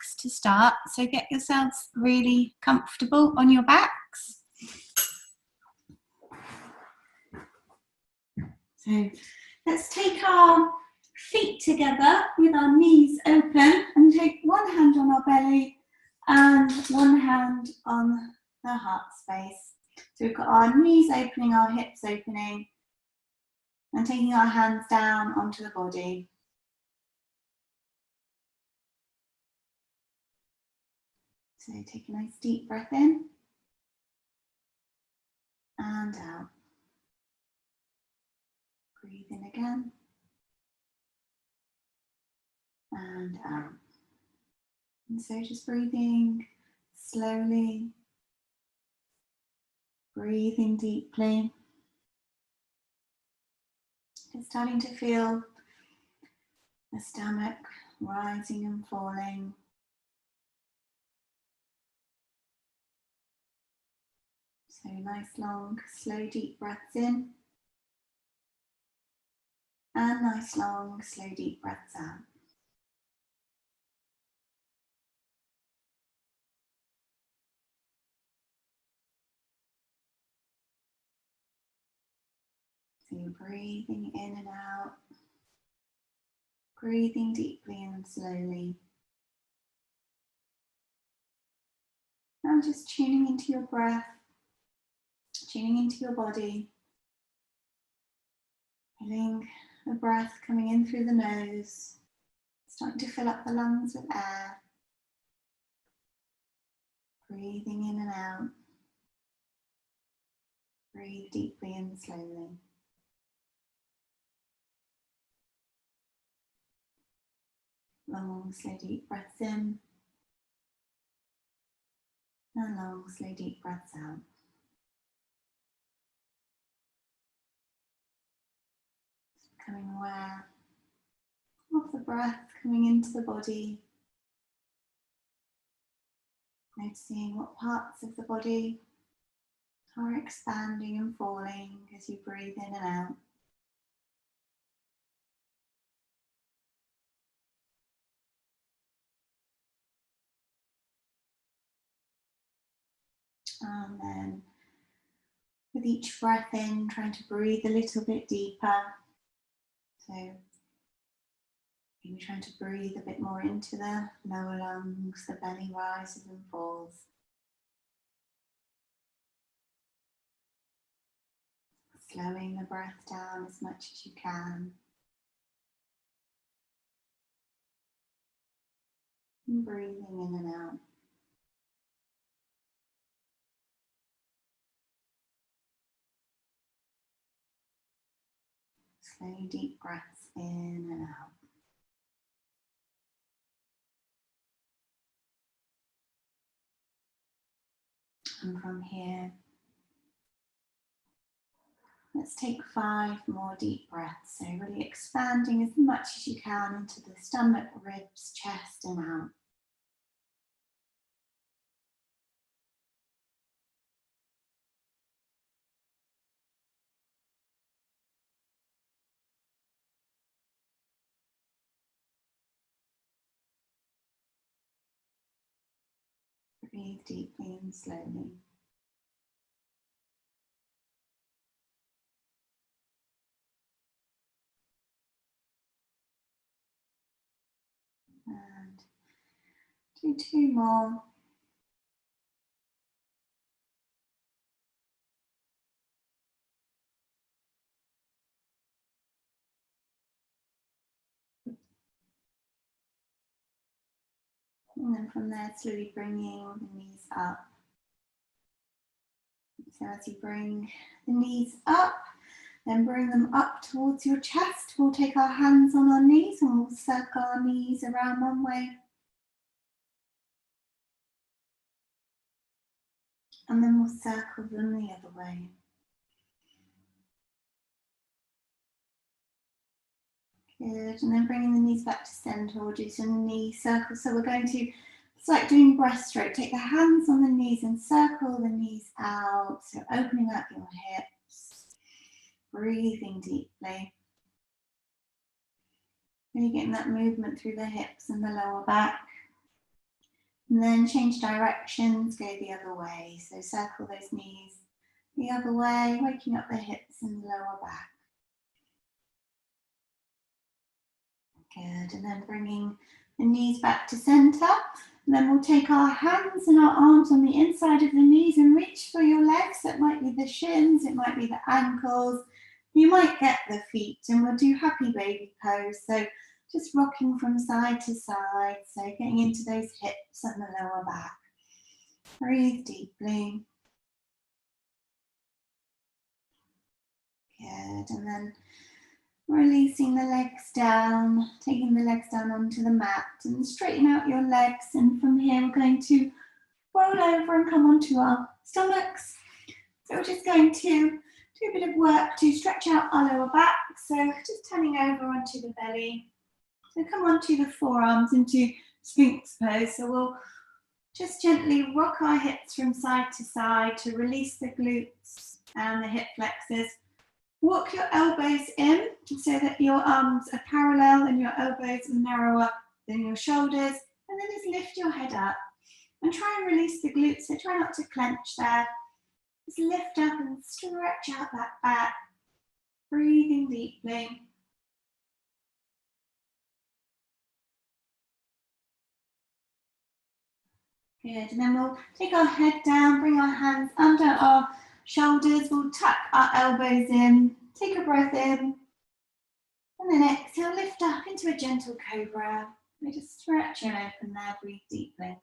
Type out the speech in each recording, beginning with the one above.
backs to start. So get yourselves really comfortable on your backs. So let's take our feet together with our knees open and take one hand on our belly and one hand on the heart space. So we've got our knees opening, our hips opening, and taking our hands down onto the body. So take a nice deep breath in and out. Breathe in again and out. And so just breathing slowly, breathing deeply. Just starting to feel the stomach rising and falling. So nice, long, slow, deep breaths in. And nice, long, slow, deep breaths out. So you're breathing in and out. Breathing deeply and slowly. Now just tuning into your breath. Tuning into your body. Feeling the breath coming in through the nose, starting to fill up the lungs with air. Breathing in and out. Breathe deeply and slowly. Long, slow, deep breaths in. And long, slow, deep breaths out. Becoming aware of the breath coming into the body. Noticing what parts of the body are expanding and falling as you breathe in and out. And then with each breath in, trying to breathe a little bit deeper. So maybe trying to breathe a bit more into the lower lungs, the belly rises and falls. Slowing the breath down as much as you can. And breathing in and out. Slow, deep breaths in and out. And from here, let's take 5 more deep breaths. So really expanding as much as you can into the stomach, ribs, chest and out. Breathe deeply and slowly. And do 2 more. And then from there, slowly bringing the knees up. So as you bring the knees up, then bring them up towards your chest. We'll take our hands on our knees and we'll circle our knees around one way. And then we'll circle them the other way. Good, and then bringing the knees back to center, we'll do some knee circles. So we're going to, it's like doing breaststroke. Take the hands on the knees and circle the knees out. So opening up your hips, breathing deeply. Really getting that movement through the hips and the lower back. And then change directions, go the other way. So circle those knees the other way, waking up the hips and lower back. Good, and then bringing the knees back to center. And then we'll take our hands and our arms on the inside of the knees and reach for your legs. That might be the shins, it might be the ankles. You might get the feet, and we'll do happy baby pose. So just rocking from side to side. So getting into those hips and the lower back. Breathe deeply. Good, and then releasing the legs down, taking the legs down onto the mat and straighten out your legs. And from here, we're going to roll over and come onto our stomachs. So we're just going to do a bit of work to stretch out our lower back. So just turning over onto the belly. So come onto the forearms into Sphinx pose. So we'll just gently rock our hips from side to side to release the glutes and the hip flexors. Walk your elbows in so that your arms are parallel and your elbows are narrower than your shoulders. And then just lift your head up and try and release the glutes. So try not to clench there. Just lift up and stretch out that back. Breathing deeply. Good, and then we'll take our head down, bring our hands under our shoulders. We'll tuck our elbows in, take a breath in, and then exhale, lift up into a gentle cobra. We just stretch and open there, breathe deeply.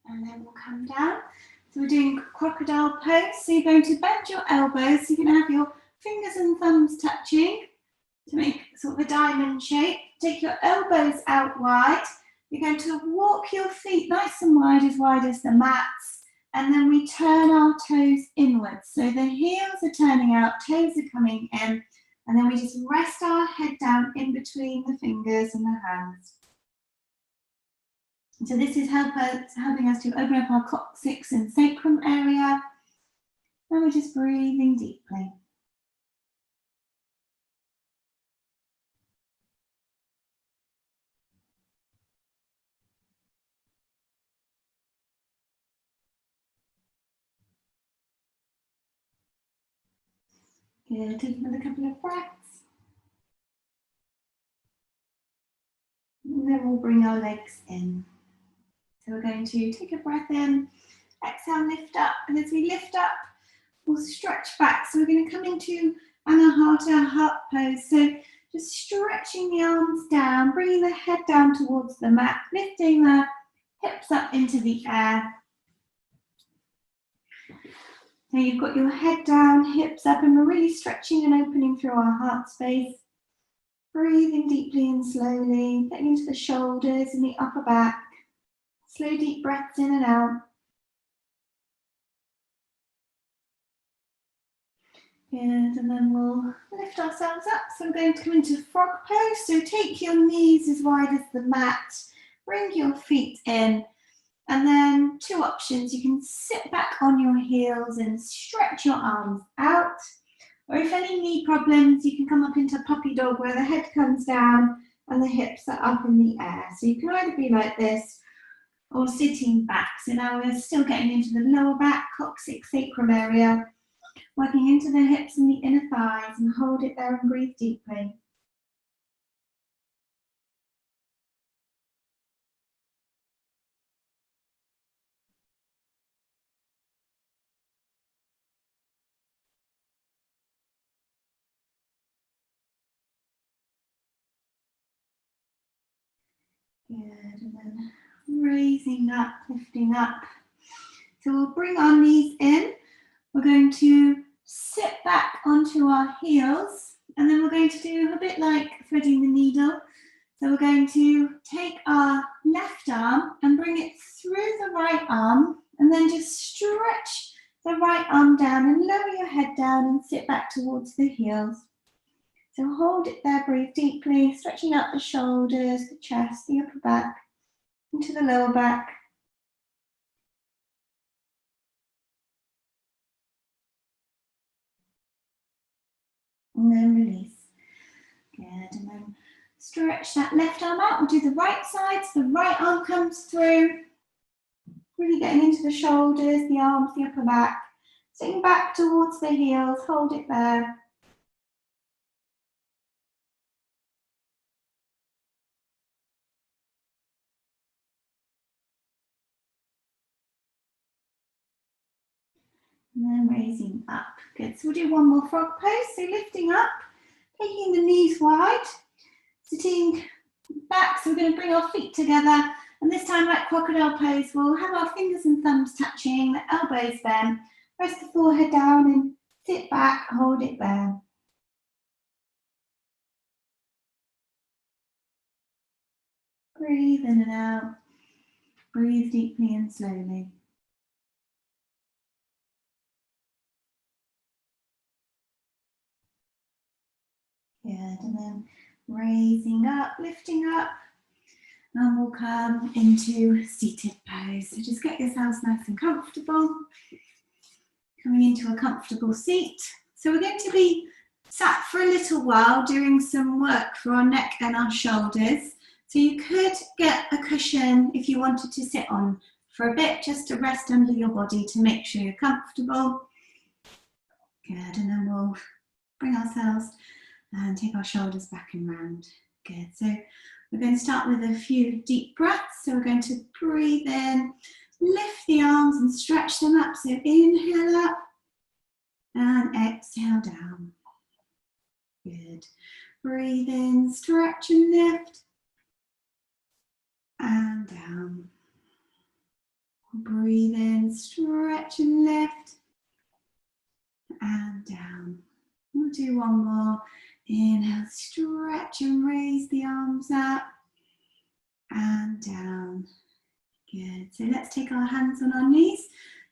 And then we'll come down. So we're doing crocodile pose. So you're going to bend your elbows. So you can have your fingers and thumbs touching to make sort of a diamond shape. Take your elbows out wide. You're going to walk your feet nice and wide as the mats. And then we turn our toes inwards. So the heels are turning out, toes are coming in. And then we just rest our head down in between the fingers and the hands. So this is helping us to open up our coccyx and sacrum area. And we're just breathing deeply. Good, take another couple of breaths. And then we'll bring our legs in. So we're going to take a breath in, exhale, lift up. And as we lift up, we'll stretch back. So we're going to come into Anahata heart pose. So just stretching the arms down, bringing the head down towards the mat, lifting the hips up into the air. So you've got your head down, hips up, and we're really stretching and opening through our heart space. Breathing deeply and slowly, getting into the shoulders and the upper back. Slow, deep breaths in and out. Good, and then we'll lift ourselves up. So we're going to come into frog pose. So take your knees as wide as the mat. Bring your feet in. And then two options. You can sit back on your heels and stretch your arms out. Or if any knee problems, you can come up into puppy dog where the head comes down and the hips are up in the air. So you can either be like this or sitting back. So now we're still getting into the lower back, coccyx, sacrum area, working into the hips and the inner thighs, and hold it there and breathe deeply. Good, and then raising up, lifting up. So we'll bring our knees in. We're going to sit back onto our heels, and then we're going to do a bit like threading the needle. So we're going to take our left arm and bring it through the right arm, and then just stretch the right arm down and lower your head down and sit back towards the heels. So hold it there, breathe deeply, stretching out the shoulders, the chest, the upper back, into the lower back. And then release. Good, Stretch that left arm out. We'll do the right side, so the right arm comes through. Really getting into the shoulders, the arms, the upper back. Sitting back towards the heels, hold it there. And then raising up. Good. So we'll do one more frog pose. So lifting up, taking the knees wide, sitting back. So we're going to bring our feet together. And this time, like crocodile pose, we'll have our fingers and thumbs touching, the elbows bent. Press the forehead down and sit back, hold it there. Breathe in and out. Breathe deeply and slowly. Good, and then raising up, lifting up, and we'll come into seated pose. So just get yourselves nice and comfortable. Coming into a comfortable seat. So we're going to be sat for a little while doing some work for our neck and our shoulders. So you could get a cushion if you wanted to sit on for a bit, just to rest under your body to make sure you're comfortable. Good, and then we'll bring ourselves and take our shoulders back and round. Good, so we're going to start with a few deep breaths. So we're going to breathe in, lift the arms and stretch them up. So inhale up and exhale down. Good. Breathe in, stretch and lift and down. Breathe in, stretch and lift and down. We'll do one more. Inhale, stretch and raise the arms up and down. Good. So let's take our hands on our knees.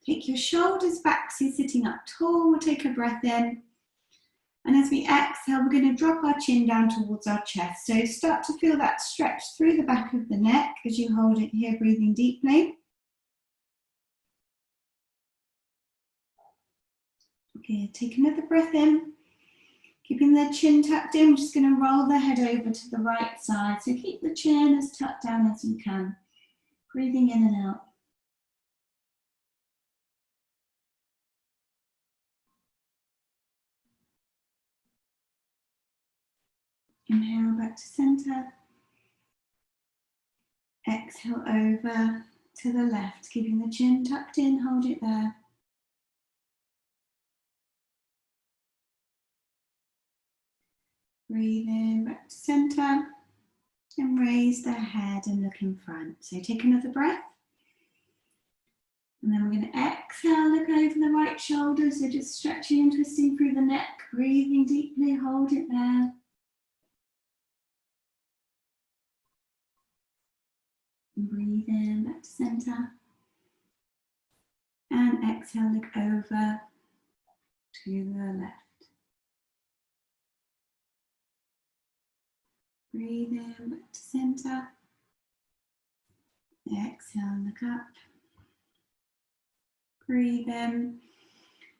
Take your shoulders back so you're sitting up tall. We'll take a breath in. And as we exhale, we're going to drop our chin down towards our chest. So start to feel that stretch through the back of the neck as you hold it here, breathing deeply. Okay, take another breath in. Keeping the chin tucked in, we're just going to roll the head over to the right side. So keep the chin as tucked down as you can. Breathing in and out. Inhale back to center. Exhale over to the left, keeping the chin tucked in, hold it there. Breathe in back to center and raise the head and look in front. So take another breath. And then we're going to exhale, look over the right shoulder. So just stretching and twisting through the neck, breathing deeply, hold it there. And breathe in back to center. And exhale, look over to the left. Breathe in back to center. Exhale, look up. Breathe in.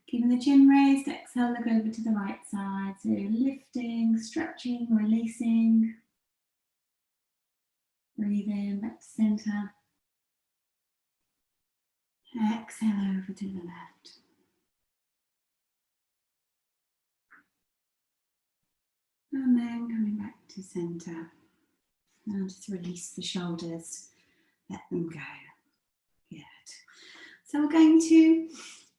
Keeping the chin raised, exhale, look over to the right side. So lifting, stretching, releasing. Breathe in back to center. Exhale over to the left. And then coming back to center. Now just release the shoulders, let them go. Good. So we're going to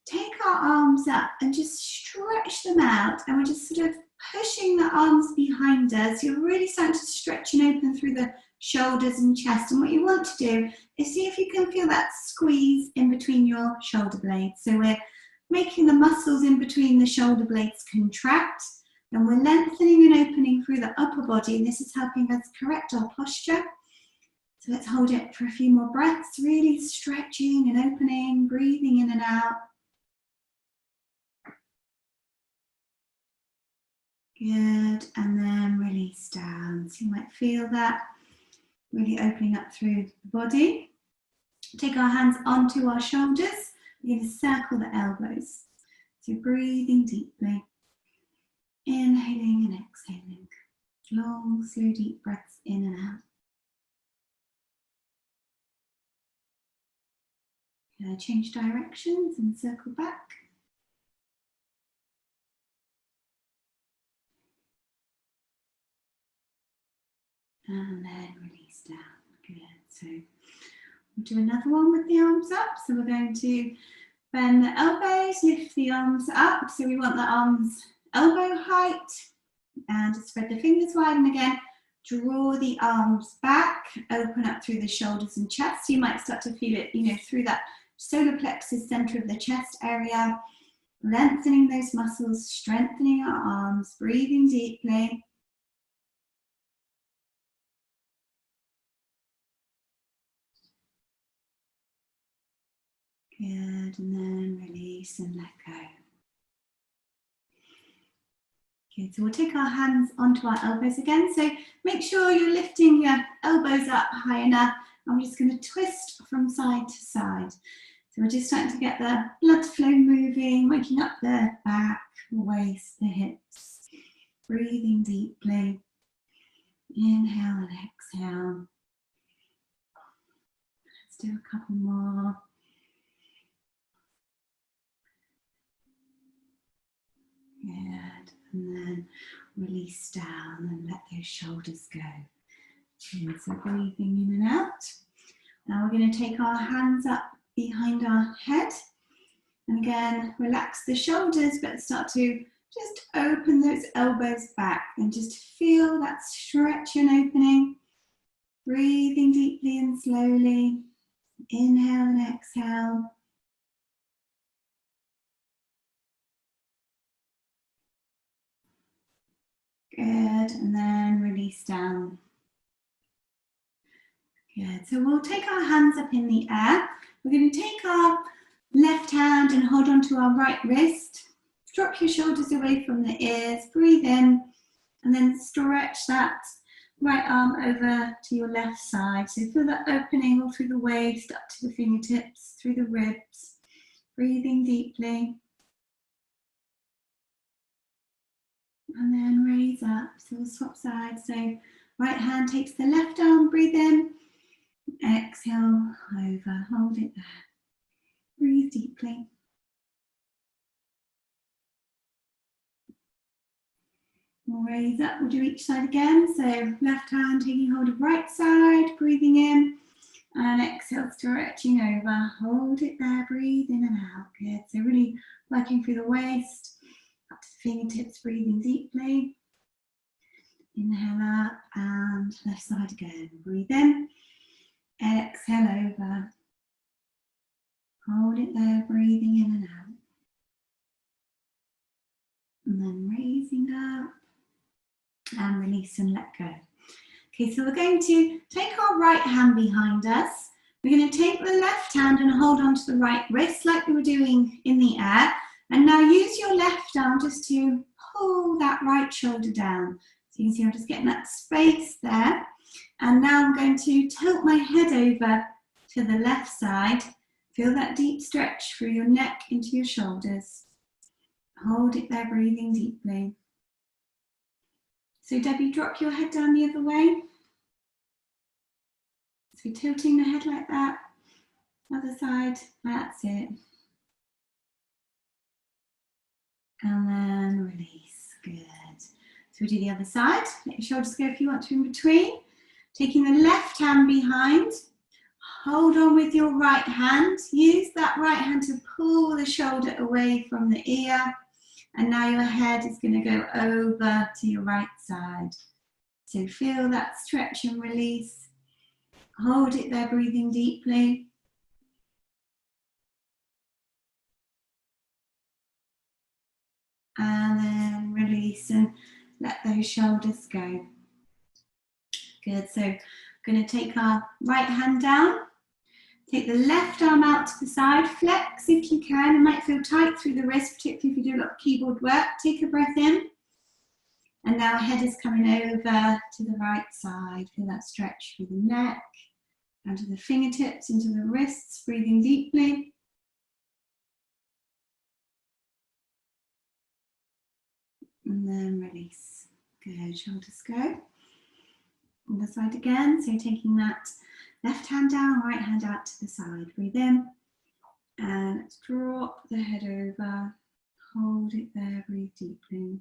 take our arms up and just stretch them out, and we're just sort of pushing the arms behind us. You're really starting to stretch and open through the shoulders and chest, and what you want to do is see if you can feel that squeeze in between your shoulder blades. So we're making the muscles in between the shoulder blades contract, and we're lengthening and opening through the upper body, and this is helping us correct our posture. So let's hold it for a few more breaths, really stretching and opening, breathing in and out. Good, and then release down. So you might feel that really opening up through the body. Take our hands onto our shoulders. We're going to circle the elbows. So breathing deeply, inhaling and exhaling. long, slow, deep breaths in and out. Change directions and circle back. And then release down. Good. So we'll do another one with the arms up. So we're going to bend the elbows, lift the arms up. So we want the arms elbow height. And just spread the fingers wide. And again, draw the arms back, open up through the shoulders and chest. You might start to feel it, through that solar plexus center of the chest area. Lengthening those muscles, strengthening our arms, breathing deeply. Good, and then release and let go. Good, so we'll take our hands onto our elbows again. So make sure you're lifting your elbows up high enough. And we're just going to twist from side to side. So we're just starting to get the blood flow moving, waking up the back, the waist, the hips. Breathing deeply. Inhale and exhale. Let's do a couple more. Good. And then release down and let those shoulders go. And so breathing in and out. Now we're going to take our hands up behind our head. And again, relax the shoulders, but start to just open those elbows back and just feel that stretch and opening. Breathing deeply and slowly. Inhale and exhale. Good, and then release down. Good, so we'll take our hands up in the air. We're going to take our left hand and hold on to our right wrist. Drop your shoulders away from the ears, breathe in, and then stretch that right arm over to your left side. So feel that opening all through the waist, up to the fingertips, through the ribs. Breathing deeply. And then raise up, so we'll swap sides. So right hand takes the left arm, breathe in. Exhale, over, hold it there. Breathe deeply. We'll raise up, we'll do each side again. So left hand taking hold of right side, breathing in. And exhale, stretching over, hold it there, breathe in and out. Good, so really working through the waist, up to the fingertips, breathing deeply. Inhale up and left side again. Breathe in, exhale over. Hold it there, breathing in and out. And then raising up and release and let go. Okay, so we're going to take our right hand behind us. We're going to take the left hand and hold on to the right wrist like we were doing in the air. And now use your left arm just to pull that right shoulder down. So you can see I'm just getting that space there. And now I'm going to tilt my head over to the left side. Feel that deep stretch through your neck into your shoulders. Hold it there, breathing deeply. So Debbie, drop your head down the other way. So tilting the head like that. Other side, that's it. And then release, good. So we do the other side. Let your shoulders go if you want to in between. Taking the left hand behind. Hold on with your right hand. Use that right hand to pull the shoulder away from the ear. And now your head is going to go over to your right side. So feel that stretch and release. Hold it there, breathing deeply. And then release and let those shoulders go. Good, so I'm going to take our right hand down. Take the left arm out to the side, flex if you can. It might feel tight through the wrist, particularly if you do a lot of keyboard work. Take a breath in. And now head is coming over to the right side. Feel that stretch through the neck, down to the fingertips, into the wrists, breathing deeply. And then release. Good, shoulders go. On the side again, so taking that left hand down, right hand out to the side. Breathe in and drop the head over. Hold it there, breathe deeply.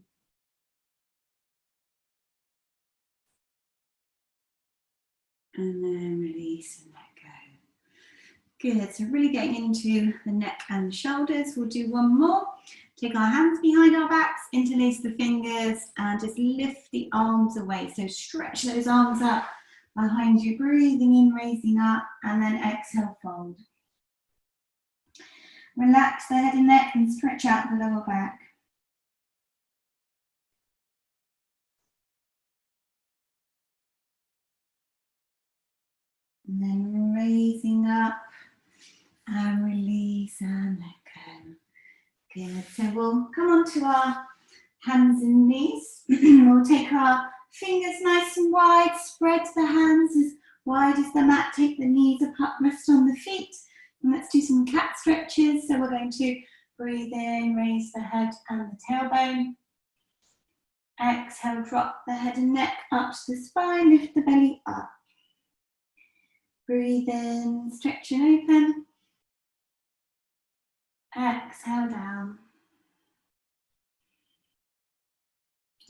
And then release and let go. Good, so really getting into the neck and the shoulders. We'll do one more. Take our hands behind our backs, interlace the fingers and just lift the arms away. So stretch those arms up behind you, breathing in, raising up, and then exhale, fold. Relax the head and neck and stretch out the lower back. And then raising up and release and let go. Good, so we'll come onto our hands and knees. We'll take our fingers nice and wide, spread the hands as wide as the mat, take the knees apart, rest on the feet. And let's do some cat stretches. So we're going to breathe in, raise the head and the tailbone. Exhale, drop the head and neck up to the spine, lift the belly up. Breathe in, stretch and open. Exhale down.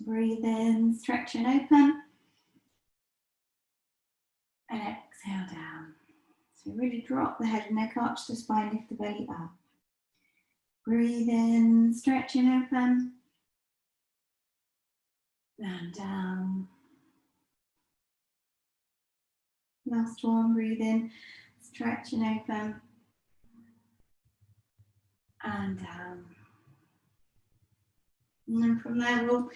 Breathe in, stretch and open. Exhale down. So really drop the head and neck, arch the spine, lift the belly up. Breathe in, stretch and open. And down. Last one, breathe in, stretch and open. And down. And then from there we'll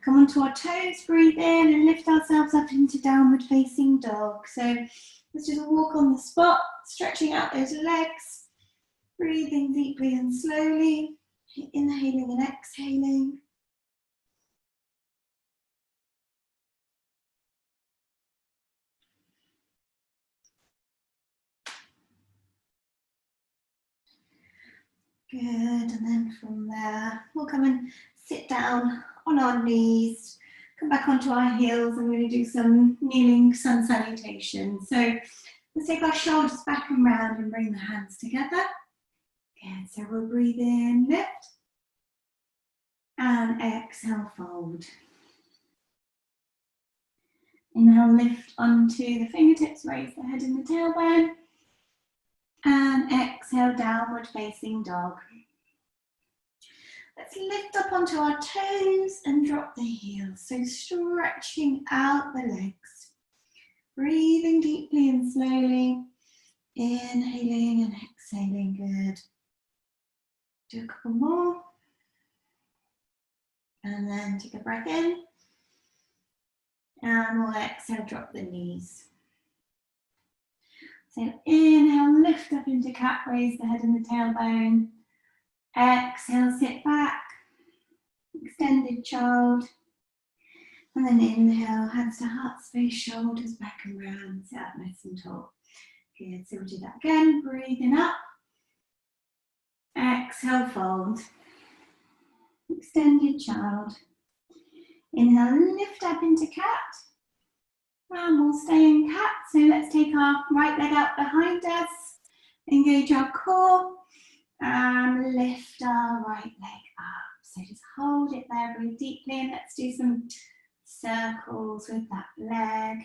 come onto our toes, breathe in and lift ourselves up into downward facing dog. So let's just walk on the spot, stretching out those legs, breathing deeply and slowly, inhaling and exhaling. Good, and then from there, we'll come and sit down on our knees, come back onto our heels, and we're going to do some kneeling sun salutation. So let's take our shoulders back and round and bring the hands together. Good, so we'll breathe in, lift, and exhale, fold. Inhale, lift onto the fingertips, raise the head and the tailbone. And exhale, downward facing dog. Let's lift up onto our toes and drop the heels. So stretching out the legs. Breathing deeply and slowly. Inhaling and exhaling, good. Do a couple more. And then take a breath in. And we'll exhale, drop the knees. So inhale, lift up into cat, raise the head and the tailbone. Exhale, sit back, extended child. And then inhale, hands to heart space, shoulders back and round, sit up nice and tall. Good, so we'll do that again, breathing up. Exhale, fold. Extended child. Inhale, lift up into cat. And we'll stay in cat. So let's take our right leg out behind us, engage our core, and lift our right leg up. So just hold it there, breathe deeply, and let's do some circles with that leg.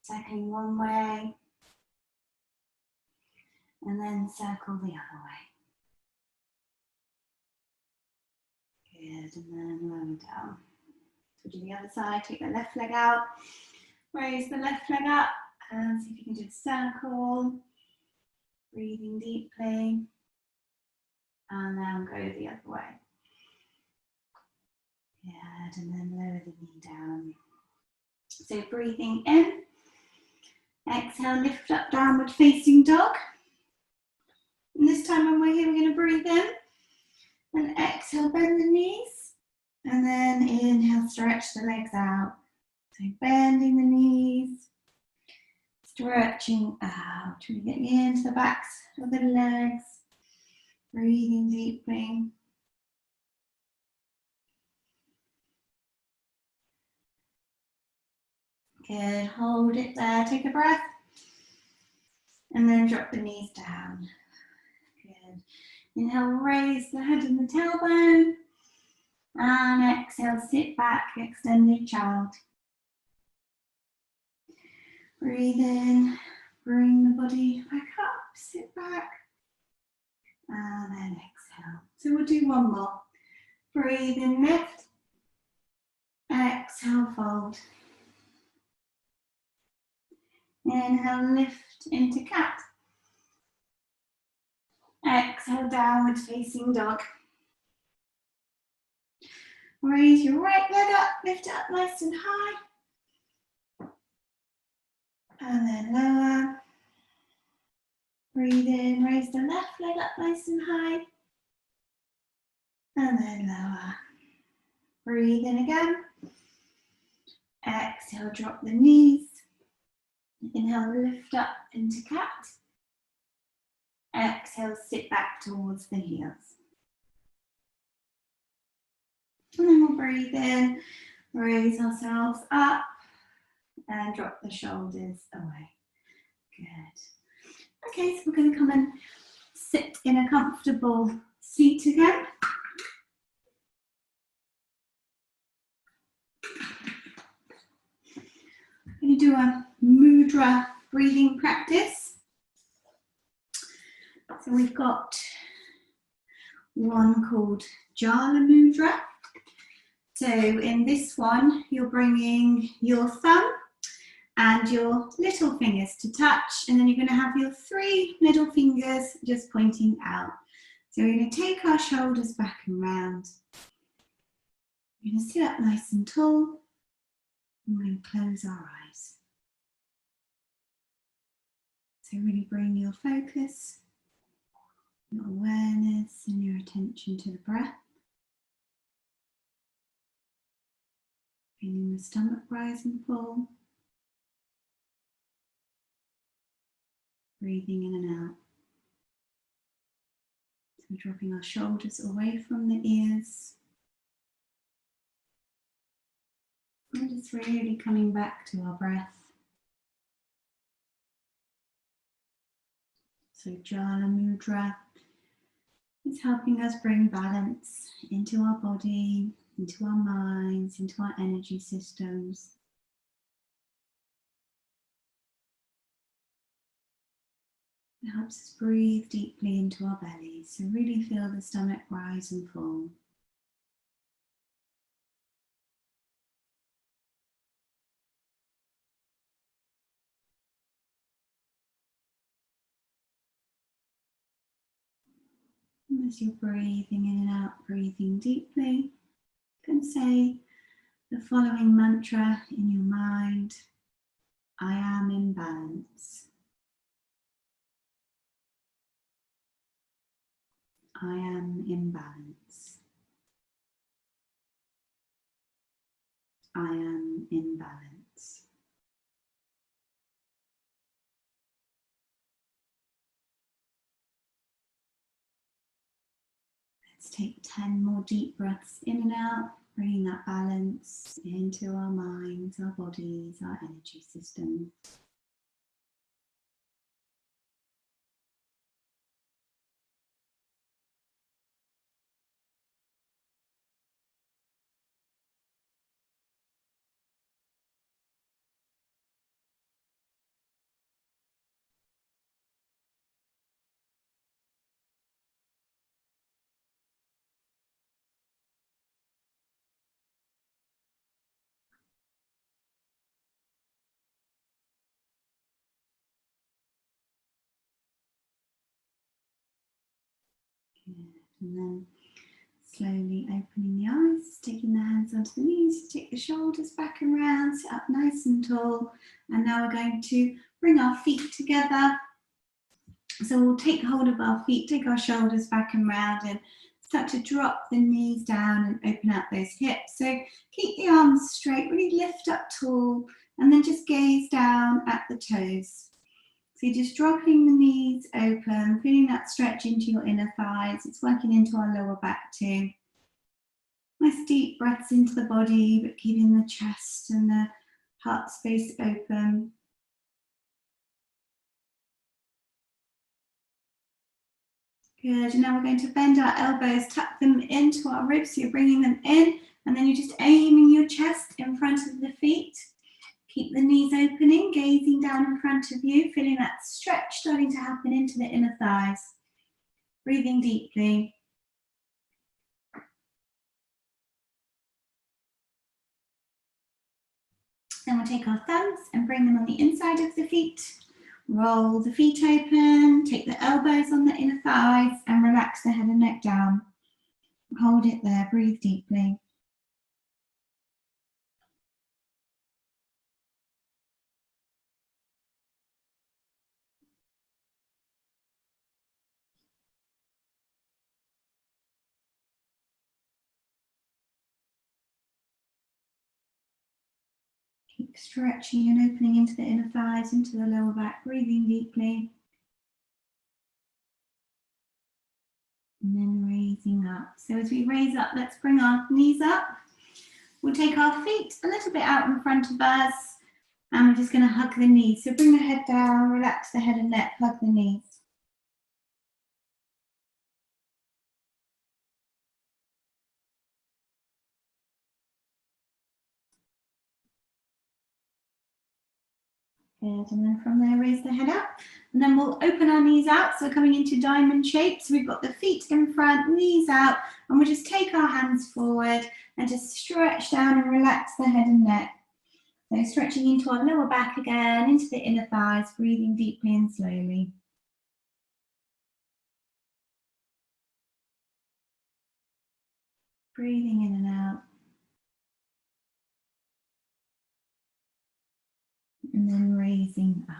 Circling one way, and then circle the other way. Good, and then lower down. So do the other side, take the left leg out. Raise the left leg up and see if you can do a circle. Breathing deeply. And then go the other way. Good, and then lower the knee down. So breathing in. Exhale, lift up, downward facing dog. And this time when we're here, we're going to breathe in. And exhale, bend the knees. And then inhale, stretch the legs out. So bending the knees, stretching out, trying to get into the backs of the legs, breathing deeply. Good, hold it there, take a breath. And then drop the knees down. Good. Inhale, raise the head and the tailbone. And exhale, sit back, extended child. Breathe in, bring the body back up, sit back. And then exhale. So we'll do one more. Breathe in, lift. Exhale, fold. Inhale, lift into cat. Exhale, downward facing dog. Raise your right leg up, lift it up nice and high. And then lower. Breathe in, raise the left leg up nice and high. And then lower. Breathe in again. Exhale, drop the knees. Inhale, lift up into cat. Exhale, sit back towards the heels. And then we'll breathe in, raise ourselves up, and drop the shoulders away. Good. Okay, so we're going to come and sit in a comfortable seat again. I'm going to do a mudra breathing practice. So we've got one called Jala Mudra. So in this one, you're bringing your thumb and your little fingers to touch, and then you're going to have your 3 middle fingers just pointing out. So we're going to take our shoulders back and round. We're going to sit up nice and tall, and we're going to close our eyes. So really bring your focus, your awareness and your attention to the breath. Feeling the stomach rise and fall. Breathing in and out. So we're dropping our shoulders away from the ears. And just really coming back to our breath. So Jala Mudra is helping us bring balance into our body, into our minds, into our energy systems. It helps us breathe deeply into our belly, so really feel the stomach rise and fall. And as you're breathing in and out, breathing deeply, you can say the following mantra in your mind: I am in balance. I am in balance. I am in balance. Let's take 10 more deep breaths in and out, bringing that balance into our minds, our bodies, our energy system. Good. And then slowly opening the eyes, taking the hands onto the knees, take the shoulders back and round, sit up nice and tall. And now we're going to bring our feet together. So we'll take hold of our feet, take our shoulders back and round, and start to drop the knees down and open out those hips. So keep the arms straight, really lift up tall, and then just gaze down at the toes. So you're just dropping the knees open, feeling that stretch into your inner thighs. It's working into our lower back too. Nice deep breaths into the body, but keeping the chest and the heart space open. Good, and now we're going to bend our elbows, tuck them into our ribs, so you're bringing them in, and then you're just aiming your chest in front of the feet. Keep the knees opening, gazing down in front of you, feeling that stretch starting to happen into the inner thighs. Breathing deeply. Then we'll take our thumbs and bring them on the inside of the feet. Roll the feet open, take the elbows on the inner thighs and relax the head and neck down. Hold it there, breathe deeply. Keep stretching and opening into the inner thighs, into the lower back, breathing deeply. And then raising up. So as we raise up, let's bring our knees up. We'll take our feet a little bit out in front of us, and we're just going to hug the knees. So bring the head down, relax the head and neck, hug the knees. Good, and then from there, raise the head up. And then we'll open our knees out, so coming into diamond shape. So we've got the feet in front, knees out, and we'll just take our hands forward and just stretch down and relax the head and neck. So stretching into our lower back again, into the inner thighs, breathing deeply and slowly. Breathing in and out. And then raising up.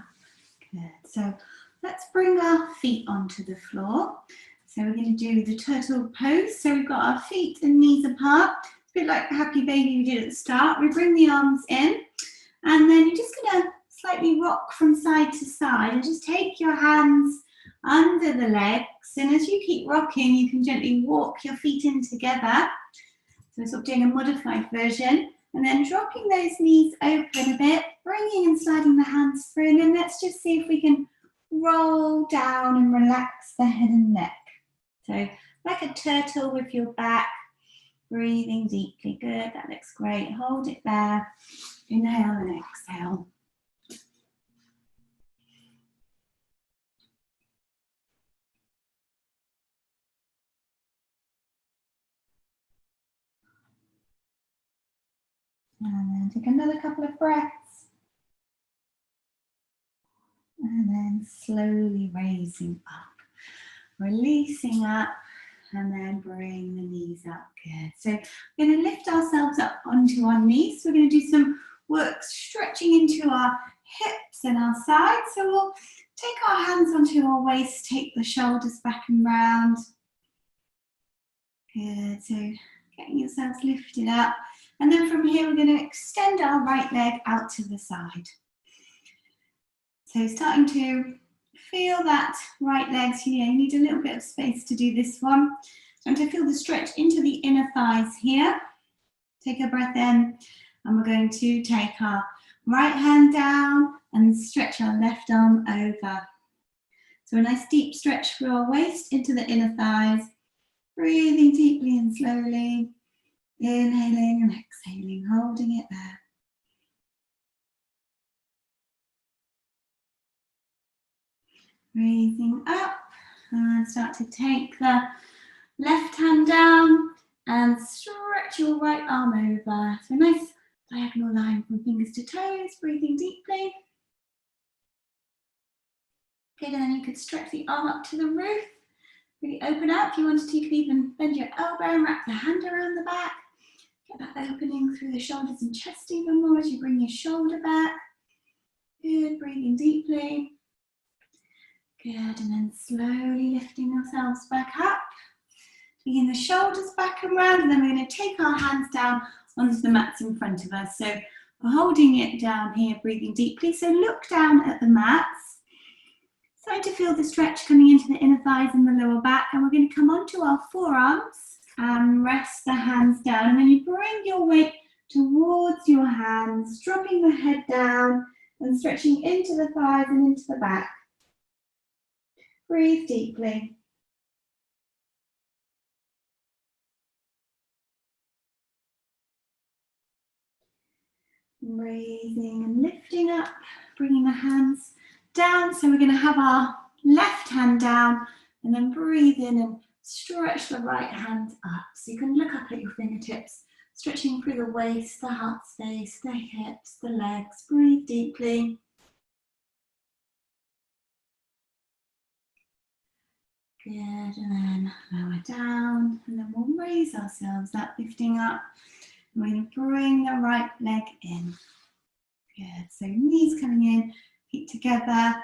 Good. So let's bring our feet onto the floor. So we're going to do the turtle pose. So we've got our feet and knees apart. It's a bit like the happy baby we did at the start. We bring the arms in, and then you're just going to slightly rock from side to side and just take your hands under the legs. And as you keep rocking, you can gently walk your feet in together. So we're sort of doing a modified version. And then dropping those knees open a bit, bringing and sliding the hands through. And then let's just see if we can roll down and relax the head and neck. So like a turtle with your back, breathing deeply. Good, that looks great. Hold it there. Inhale and exhale. And then take another couple of breaths. And then slowly raising up, releasing up, and then bring the knees up. Good. So we're going to lift ourselves up onto our knees. We're going to do some work stretching into our hips and our sides. So we'll take our hands onto our waist, take the shoulders back and round. Good. So getting yourselves lifted up. And then from here, we're going to extend our right leg out to the side. So starting to feel that right leg here. You need a little bit of space to do this one. And to feel the stretch into the inner thighs here. Take a breath in, and we're going to take our right hand down and stretch our left arm over. So a nice deep stretch through our waist into the inner thighs. Breathing deeply and slowly. Inhaling and exhaling, holding it there. Raising up, and start to take the left hand down and stretch your right arm over. So a nice diagonal line from fingers to toes, breathing deeply. Good, and then you could stretch the arm up to the roof. Really open up. If you wanted to, you could even bend your elbow and wrap the hand around the back. Get that opening through the shoulders and chest even more as you bring your shoulder back. Good, breathing deeply. Good, and then slowly lifting yourselves back up. Taking the shoulders back and round, and then we're going to take our hands down onto the mats in front of us. So we're holding it down here, breathing deeply. So look down at the mats. Starting to feel the stretch coming into the inner thighs and the lower back. And we're going to come onto our forearms and rest the hands down. And then you bring your weight towards your hands, dropping the head down and stretching into the thighs and into the back. Breathe deeply. Raising and lifting up, bringing the hands down. So we're going to have our left hand down and then breathe in and stretch the right hand up. So you can look up at your fingertips, stretching through the waist, the heart space, the hips, the legs. Breathe deeply. Good, and then lower down, and then we'll raise ourselves up, lifting up. We're going to bring the right leg in. Good, so knees coming in, feet together,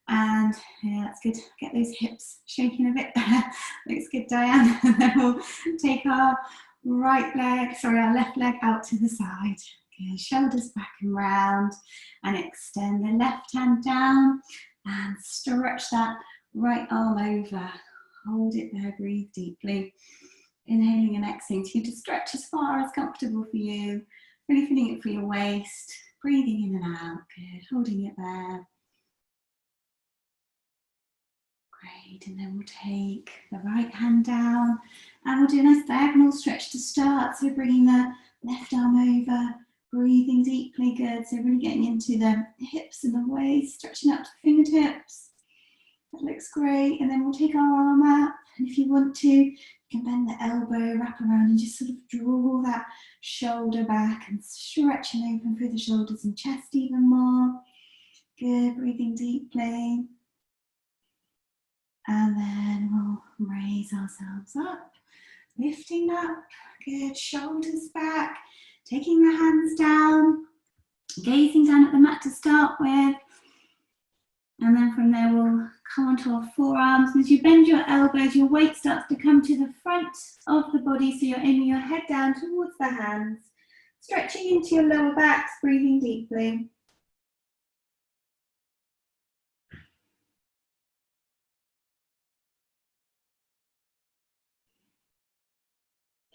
and yeah, that's good. Get those hips shaking a bit there. Looks good, Diane. And then we'll take our our left leg out to the side. Good, shoulders back and round, and extend the left hand down, and stretch that right arm over. Hold it there, breathe deeply. Inhaling and exhaling to stretch as far as comfortable for you. Really feeling it for your waist. Breathing in and out. Good. Holding it there. Great. And then we'll take the right hand down and we'll do a nice diagonal stretch to start. So bringing the left arm over. Breathing deeply. Good. So really getting into the hips and the waist. Stretching out to the fingertips. That looks great. And then we'll take our arm up. And if you want to, you can bend the elbow, wrap around and just sort of draw that shoulder back and stretch and open through the shoulders and chest even more. Good, breathing deeply. And then we'll raise ourselves up, lifting up. Good, shoulders back, taking the hands down, gazing down at the mat to start with. And then from there we'll come onto our forearms. As you bend your elbows, your weight starts to come to the front of the body, so you're aiming your head down towards the hands, stretching into your lower backs, breathing deeply.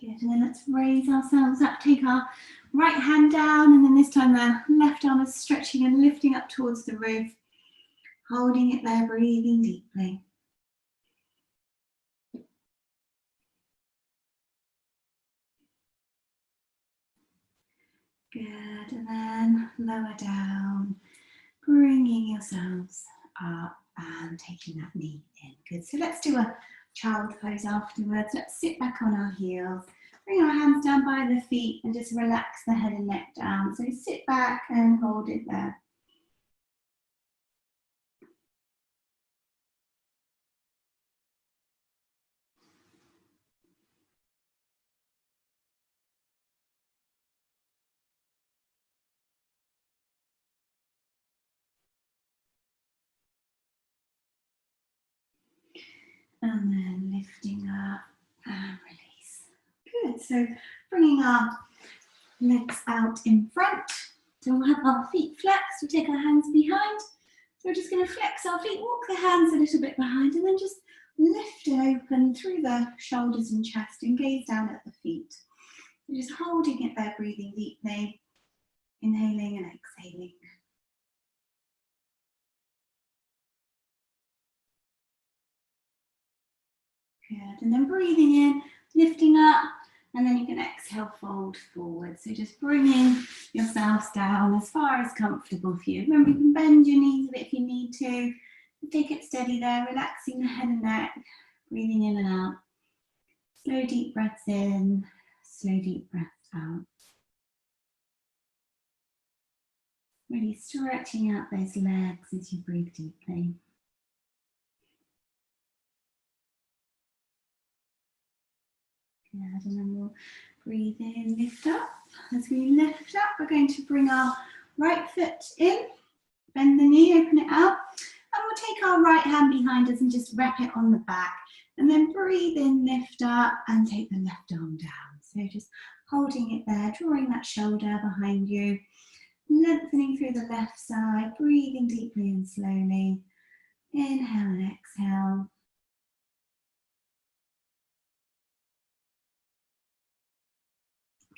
Good, and then let's raise ourselves up, take our right hand down, and then this time the left arm is stretching and lifting up towards the roof. Holding it there, breathing deeply. Good, and then lower down, bringing yourselves up and taking that knee in. Good, so let's do a child pose afterwards. Let's sit back on our heels, bring our hands down by the feet and just relax the head and neck down. So sit back and hold it there. And then lifting up and release. Good, so bringing our legs out in front. So we'll have our feet flexed, we'll take our hands behind. So we're just going to flex our feet, walk the hands a little bit behind and then just lift it open through the shoulders and chest and gaze down at the feet. So just holding it there, breathing deeply, inhaling and exhaling. Good, and then breathing in, lifting up, and then you can exhale, fold forward. So just bringing yourselves down as far as comfortable for you. Remember, you can bend your knees a bit if you need to. Take it steady there, relaxing the head and neck, breathing in and out. Slow, deep breaths in, slow, deep breaths out. Really stretching out those legs as you breathe deeply. Good, and then we'll breathe in, lift up. As we lift up, we're going to bring our right foot in, bend the knee, open it out, and we'll take our right hand behind us and just wrap it on the back. And then breathe in, lift up, and take the left arm down. So just holding it there, drawing that shoulder behind you, lengthening through the left side, breathing deeply and slowly. Inhale and exhale.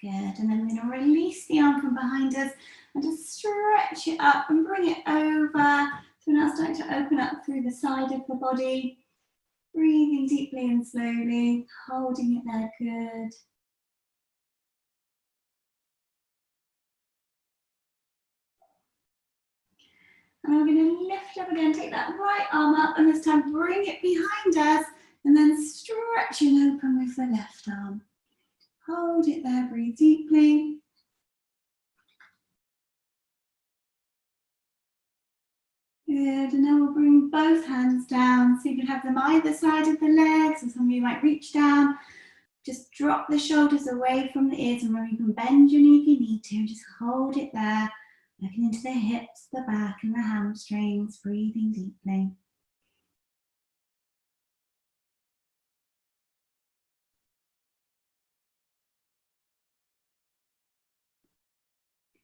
Good, and then we're going to release the arm from behind us and just stretch it up and bring it over. So now starting to open up through the side of the body. Breathing deeply and slowly, holding it there, good. And we're going to lift up again, take that right arm up, and this time bring it behind us, and then stretching open with the left arm. Hold it there, breathe deeply. Good, and then we'll bring both hands down, so you can have them either side of the legs, or some of you might reach down. Just drop the shoulders away from the ears, and you can bend your knee if you need to, just hold it there, looking into the hips, the back and the hamstrings, breathing deeply.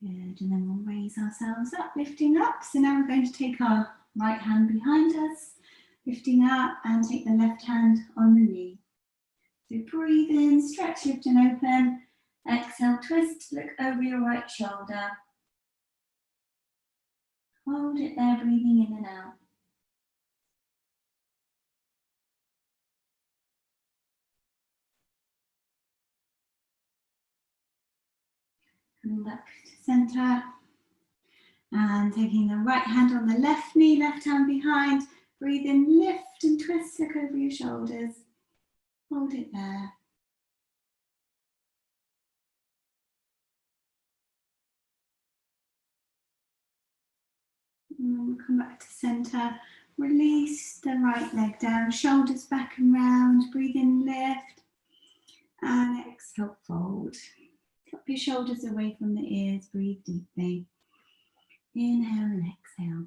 Good, and then we'll raise ourselves up, lifting up. So now we're going to take our right hand behind us, lifting up, and take the left hand on the knee. So breathe in, stretch, lift and open. Exhale, twist, look over your right shoulder. Hold it there, breathing in and out. Coming back to center. And taking the right hand on the left knee, left hand behind. Breathe in, lift and twist, look over your shoulders. Hold it there. And come back to center. Release the right leg down, shoulders back and round. Breathe in, lift. And exhale, fold. Drop your shoulders away from the ears, breathe deeply. Inhale and exhale.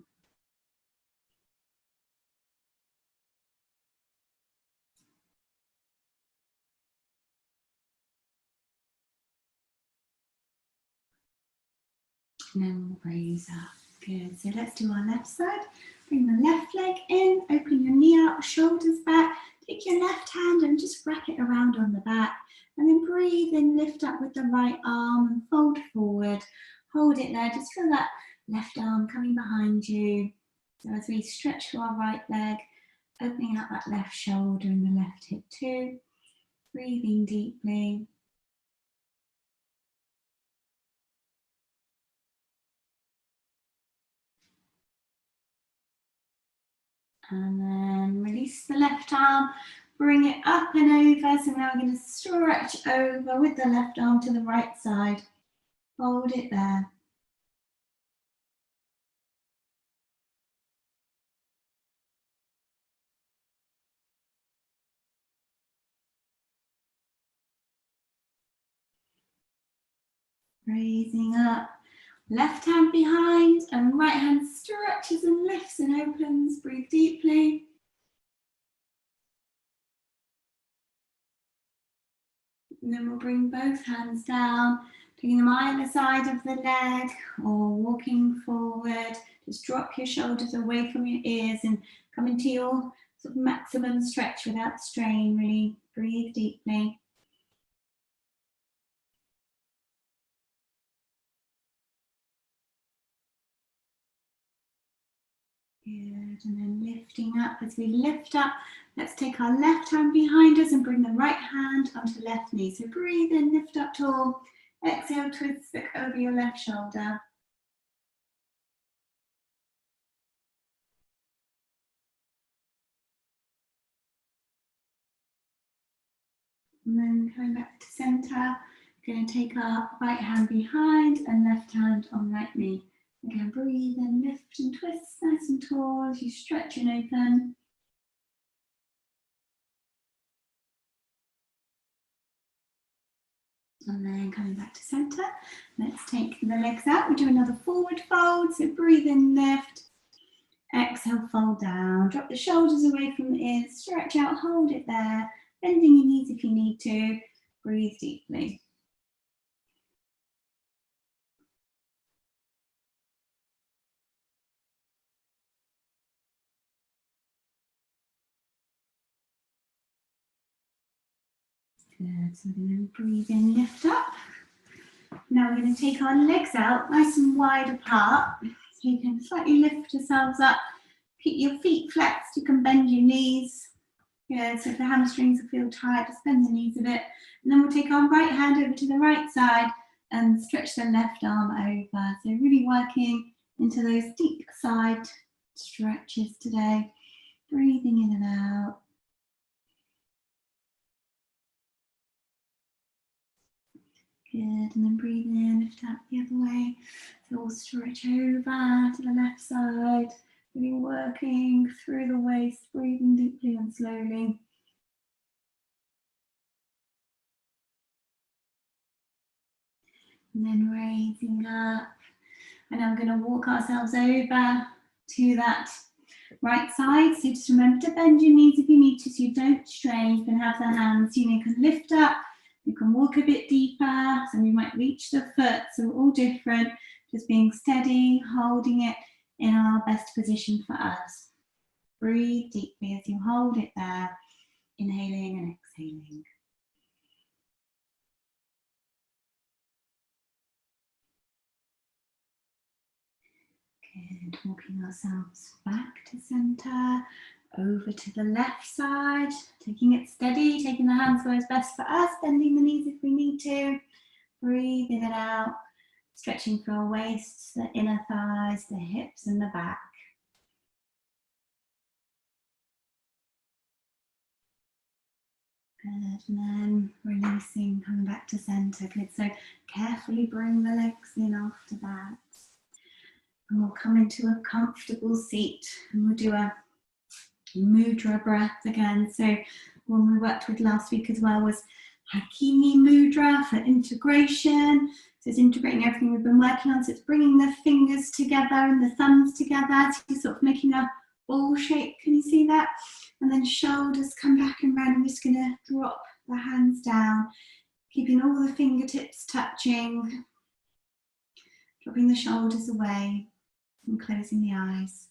And then we'll raise up. Good. So let's do our left side. Bring the left leg in, open your knee out, shoulders back. Take your left hand and just wrap it around on the back. And then breathe in, lift up with the right arm and fold forward. Hold it there. Just feel that left arm coming behind you. So as we stretch to our right leg, opening out that left shoulder and the left hip too. Breathing deeply. And then release the left arm, bring it up and over. So now we're going to stretch over with the left arm to the right side. Hold it there. Raising up, left hand behind and right hand stretches and lifts and opens. Breathe deeply. And then we'll bring both hands down, taking them either side of the leg or walking forward. Just drop your shoulders away from your ears and come into your sort of maximum stretch without strain. Really breathe deeply. Good, and then lifting up. As we lift up, let's take our left hand behind us and bring the right hand onto the left knee. So breathe in, lift up tall. Exhale, twist, look over your left shoulder. And then coming back to center, we're going to take our right hand behind and left hand on right knee. Again, breathe in, lift and twist nice and tall as you stretch and open. And then coming back to center, let's take the legs out. We do another forward fold. So breathe in, lift. Exhale, fold down. Drop the shoulders away from the ears. Stretch out, hold it there. Bending your knees if you need to. Breathe deeply. Good. So we're going to breathe in, lift up. Now we're going to take our legs out nice and wide apart. So you can slightly lift yourselves up. Keep your feet flexed. You can bend your knees. Yeah, so if the hamstrings feel tight, just bend the knees a bit. And then we'll take our right hand over to the right side and stretch the left arm over. So really working into those deep side stretches today. Breathing in and out. Good, and then breathe in, lift up the other way. So we'll stretch over to the left side. Really working through the waist, breathing deeply and slowly. And then raising up. And now we're going to walk ourselves over to that right side. So just remember to bend your knees if you need to, so you don't strain. You can have the hands, you can lift up, you can walk a bit deeper, so you might reach the foot, so we're all different. Just being steady, holding it in our best position for us. Breathe deeply as you hold it there, inhaling and exhaling. Good, walking ourselves back to center, over to the left side, taking it steady, taking the hands where it's best for us, bending the knees if we need to. Breathing it out, stretching through our waists, the inner thighs, the hips and the back. Good, and then releasing, coming back to center. Good, so carefully bring the legs in after that. And we'll come into a comfortable seat and we'll do a mudra breath again. So one we worked with last week as well was Hakini mudra for integration. So it's integrating everything we've been working on. So it's bringing the fingers together and the thumbs together. So you're sort of making a ball shape. Can you see that? And then shoulders come back and round. I'm just going to drop the hands down, keeping all the fingertips touching, dropping the shoulders away and closing the eyes.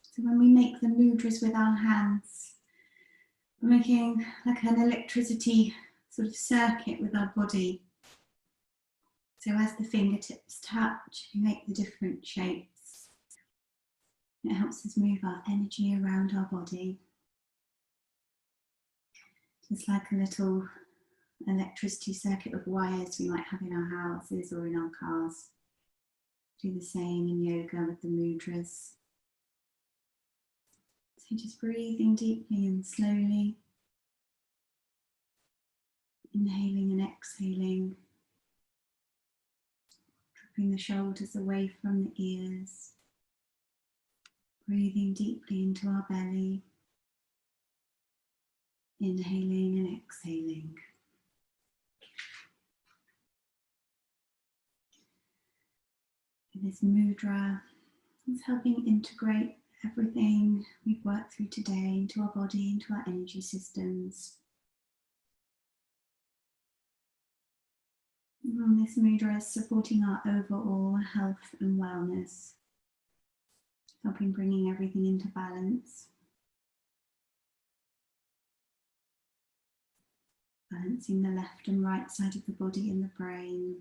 So when we make the mudras with our hands, we're making like an electricity sort of circuit with our body. So as the fingertips touch, we make the different shapes. It helps us move our energy around our body. Just like a little electricity circuit of wires we might have in our houses or in our cars. Do the same in yoga with the mudras. So just breathing deeply and slowly. Inhaling and exhaling. Dropping the shoulders away from the ears. Breathing deeply into our belly. Inhaling and exhaling. This mudra is helping integrate everything we've worked through today into our body, into our energy systems. And this mudra is supporting our overall health and wellness, helping bringing everything into balance. Balancing the left and right side of the body and the brain.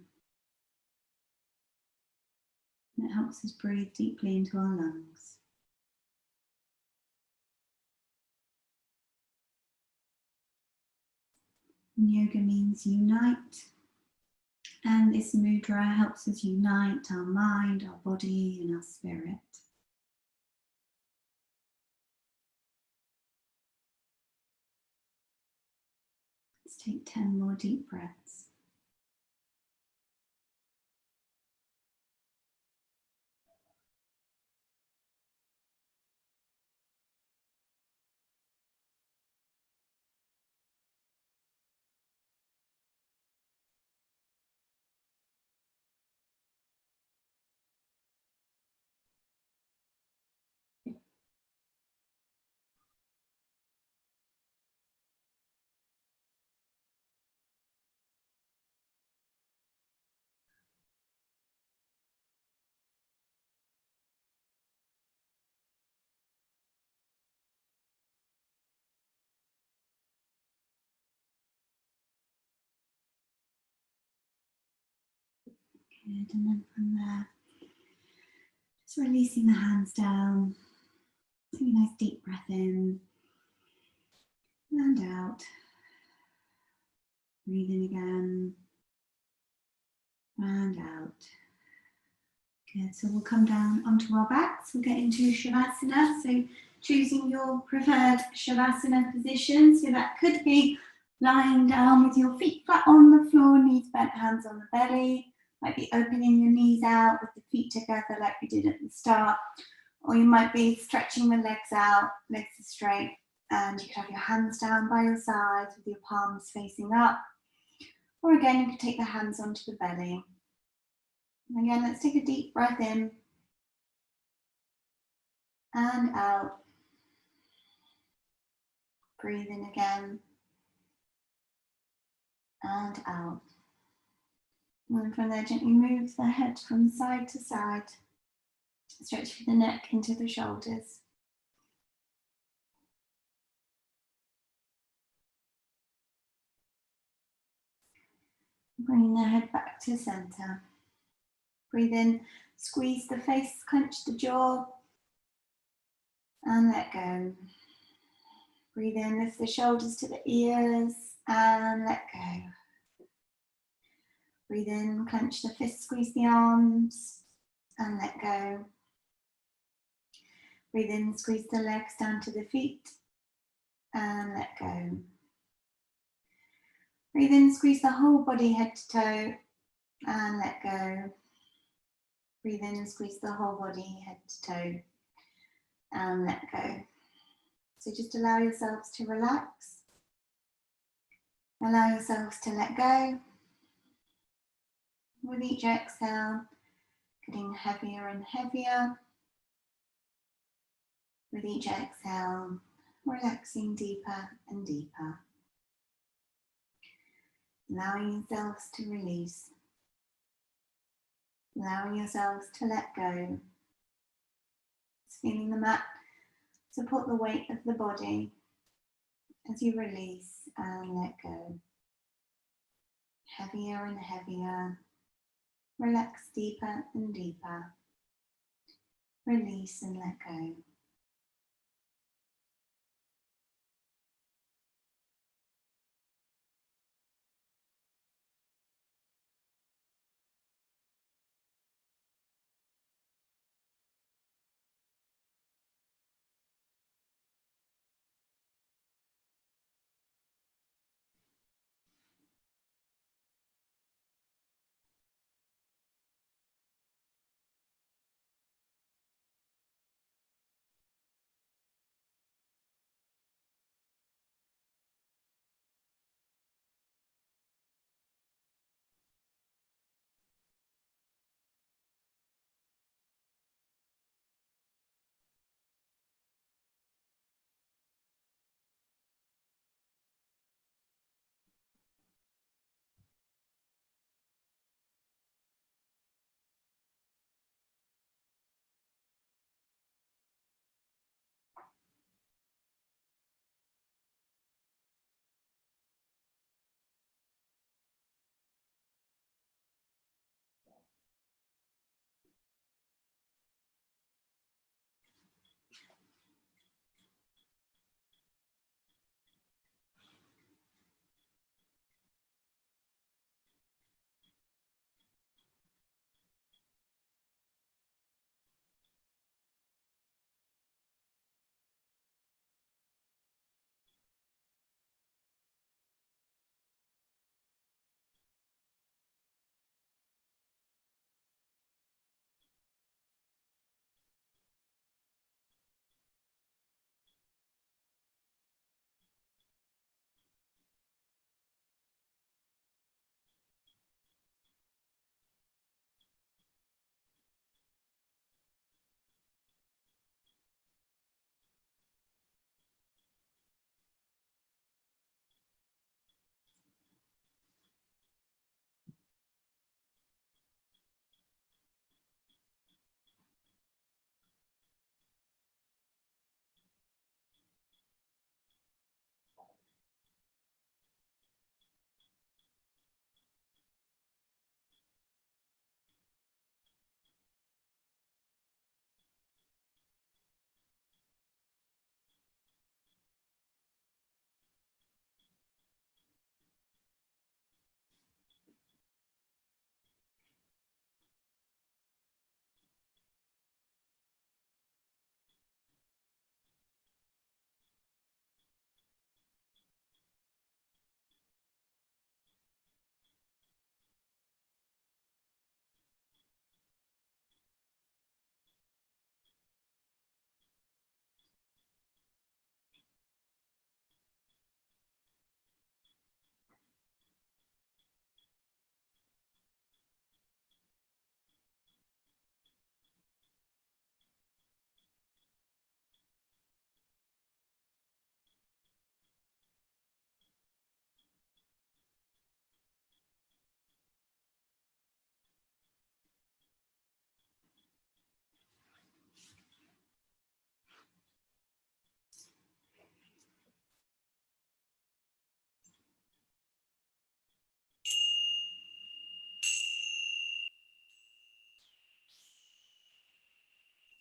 And it helps us breathe deeply into our lungs. And yoga means unite. And this mudra helps us unite our mind, our body, and our spirit. Let's take 10 more deep breaths. Good, and then from there, just releasing the hands down. Take a nice deep breath in and out. Breathe in again and out. Good, so we'll come down onto our backs. We'll get into Shavasana. So choosing your preferred Shavasana position. So that could be lying down with your feet flat on the floor, knees bent, hands on the belly. Might be opening your knees out with the feet together like we did at the start. Or you might be stretching the legs out, legs are straight. And you could have your hands down by your sides with your palms facing up. Or again, you could take the hands onto the belly. And again, let's take a deep breath in and out. Breathe in again and out. And from there, gently move the head from side to side. Stretch the neck into the shoulders. Bring the head back to center. Breathe in, squeeze the face, clench the jaw, and let go. Breathe in, lift the shoulders to the ears, and let go. Breathe in, clench the fists, squeeze the arms, and let go. Breathe in, squeeze the legs down to the feet, and let go. Breathe in, squeeze the whole body head to toe, and let go. Breathe in, squeeze the whole body head to toe, and let go. So just allow yourselves to relax. Allow yourselves to let go. With each exhale, getting heavier and heavier. With each exhale, relaxing deeper and deeper. Allowing yourselves to release. Allowing yourselves to let go. Just feeling the mat support the weight of the body as you release and let go. Heavier and heavier. Relax deeper and deeper. Release and let go.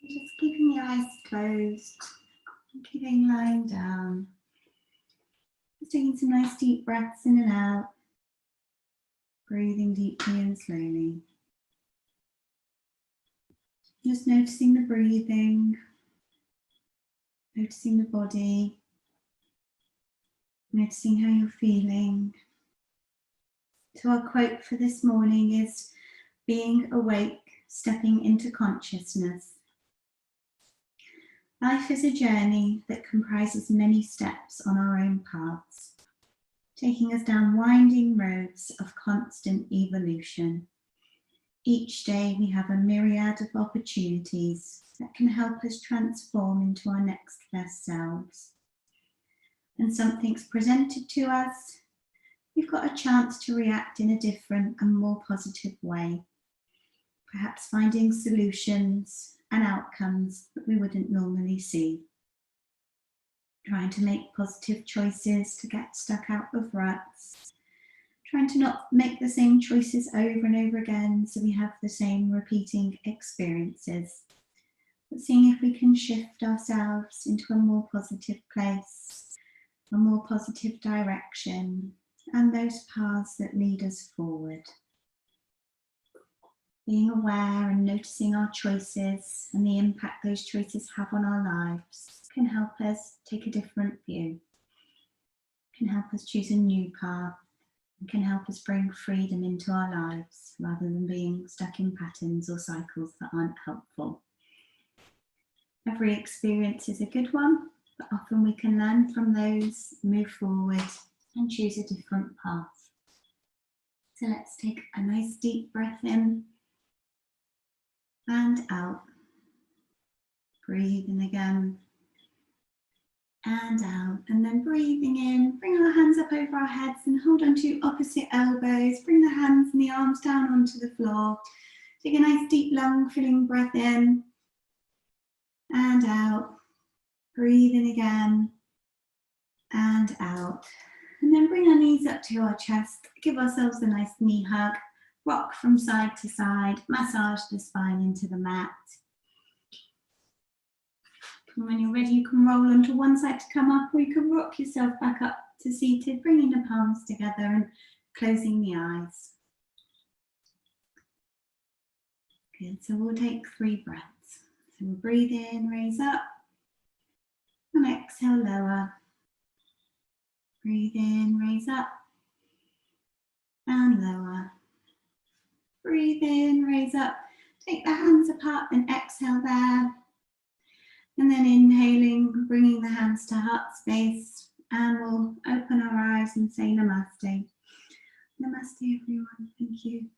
Just keeping the eyes closed, keeping lying down. Just taking some nice deep breaths in and out. Breathing deeply and slowly. Just noticing the breathing, noticing the body, noticing how you're feeling. So our quote for this morning is, being awake, stepping into consciousness. Life is a journey that comprises many steps on our own paths, taking us down winding roads of constant evolution. Each day we have a myriad of opportunities that can help us transform into our next best selves. When something's presented to us, we've got a chance to react in a different and more positive way, perhaps finding solutions and outcomes that we wouldn't normally see. Trying to make positive choices to get stuck out of ruts. Trying to not make the same choices over and over again so we have the same repeating experiences. But seeing if we can shift ourselves into a more positive place, a more positive direction, and those paths that lead us forward. Being aware and noticing our choices and the impact those choices have on our lives can help us take a different view, can help us choose a new path, and can help us bring freedom into our lives rather than being stuck in patterns or cycles that aren't helpful. Every experience is a good one, but often we can learn from those, move forward, and choose a different path. So let's take a nice deep breath in and out. Breathe in again and out, and then breathing in, bring our hands up over our heads and hold on to opposite elbows. Bring the hands and the arms down onto the floor. Take a nice deep lung filling breath in and out. Breathe in again and out. And then bring our knees up to our chest. Give ourselves a nice knee hug. Rock from side to side. Massage the spine into the mat. And when you're ready, you can roll onto one side to come up, or you can rock yourself back up to seated, bringing the palms together and closing the eyes. Good, so we'll take 3 breaths. So we'll breathe in, raise up, and exhale, lower. Breathe in, raise up, and lower. Breathe in, raise up, take the hands apart and exhale there. And then inhaling, bringing the hands to heart space, and we'll open our eyes and say namaste. Namaste everyone, thank you.